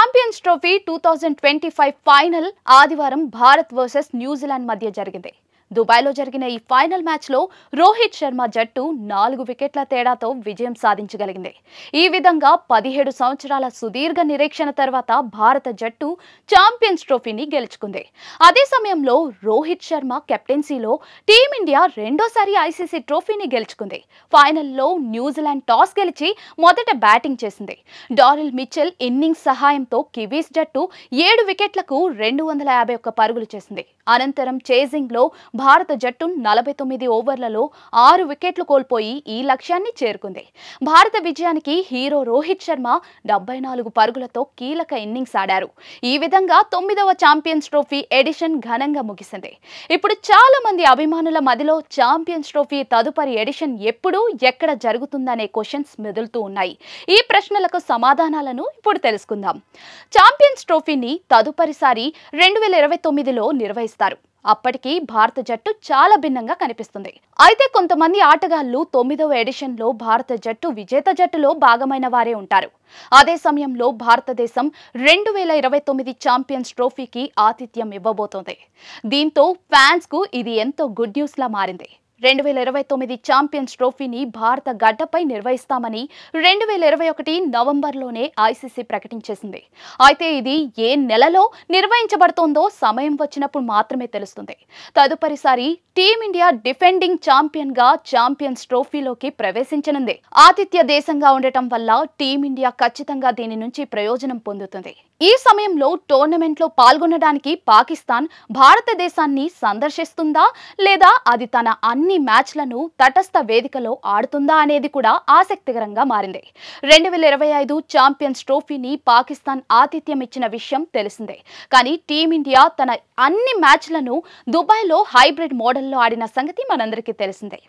Champions trophy 2025 final ఆదివారం Bharat versus New Zealand మధ్య జరిగింది. దుబాయ్లో జరిగిన ఈ ఫైనల్ మ్యాచ్లో రోహిత్ శర్మ జట్టు 4 వికెట్ల తేడాతో విజయం సాధించగలిగింది. ఈ విధంగా 17 సంవత్సరాల సుదీర్ఘ నిరీక్షణ తర్వాత భారత జట్టు ఛాంపియన్స్ ట్రోఫీని గెలుచుకుంది. అదే సమయంలో రోహిత్ శర్మ కెప్టెన్సీలో టీమిండియా రెండోసారి ఐసీసీ ట్రోఫీని గెలుచుకుంది. ఫైనల్లో న్యూజిలాండ్ టాస్ గెలిచి మొదట బ్యాటింగ్ చేసింది. డారిల్ మిచెల్ ఇన్నింగ్స్ సహాయంతో కివీస్ జట్టు 7 వికెట్లకు 251 పరుగులు చేసింది. అనంతరం చేజింగ్లో భారత జట్టు 49 ఓవర్లలో 6 వికెట్లు కోల్పోయి ఈ లక్ష్యాన్ని చేరుకుంది. భారత విజయానికి హీరో రోహిత్ శర్మ 74 పరుగులతో కీలక ఇన్నింగ్స్ ఆడారు. ఈ విధంగా 9వ ఛాంపియన్స్ ట్రోఫీ ఎడిషన్ ఘనంగా ముగిసింది. ఇప్పుడు చాలా మంది అభిమానుల మదిలో ఛాంపియన్స్ ట్రోఫీ తదుపరి ఎడిషన్ ఎప్పుడు ఎక్కడ జరుగుతుందనే క్వశ్చన్స్ మెదులుతూ ఉన్నాయి. ఈ ప్రశ్నలకు సమాధానాలను ఇప్పుడు తెలుసుకుందాం. ఛాంపియన్స్ ట్రోఫీని తదుపరిసారి 2029లో నిర్వహిస్తారు. అప్పటికి భారత జట్టు చాలా భిన్నంగా కనిపిస్తుంది. అయితే కొంతమంది ఆటగాళ్లు 9వ ఎడిషన్లో భారత జట్టు విజేత జట్టులో భాగమైన వారే ఉంటారు. అదే సమయంలో భారతదేశం 2029 ఛాంపియన్స్ ట్రోఫీకి ఆతిథ్యం ఇవ్వబోతోంది. దీంతో ఫ్యాన్స్ కు ఇది ఎంతో గుడ్ న్యూస్ లా మారింది. 2029 ఛాంపియన్స్ ట్రోఫీని భారత గడ్డపై నిర్వహిస్తామని 2021 నవంబర్లోనే ఐసీసీ ప్రకటించేసింది. అయితే ఇది ఏ నెలలో నిర్వహించబడుతోందో సమయం వచ్చినప్పుడు మాత్రమే తెలుస్తుంది. తదుపరిసారి టీమిండియా డిఫెండింగ్ ఛాంపియన్ గా ఛాంపియన్స్ ట్రోఫీలోకి ప్రవేశించనుంది. ఆతిథ్య దేశంగా ఉండటం వల్ల టీమిండియా ఖచ్చితంగా దీని నుంచి ప్రయోజనం పొందుతుంది. ఈ సమయంలో టోర్నమెంట్లో పాల్గొనడానికి పాకిస్తాన్ భారతదేశాన్ని సందర్శిస్తుందా లేదా అది తన అన్ని మ్యాచ్లను తటస్థ వేదికలో ఆడుతుందా అనేది కూడా ఆసక్తికరంగా మారింది. 2025 ఛాంపియన్స్ ట్రోఫీని పాకిస్తాన్ ఆతిథ్యం ఇచ్చిన విషయం తెలిసిందే. కానీ టీమిండియా తన అన్ని మ్యాచ్లను దుబాయ్లో హైబ్రిడ్ మోడల్లో ఆడిన సంగతి మనందరికీ తెలిసిందే.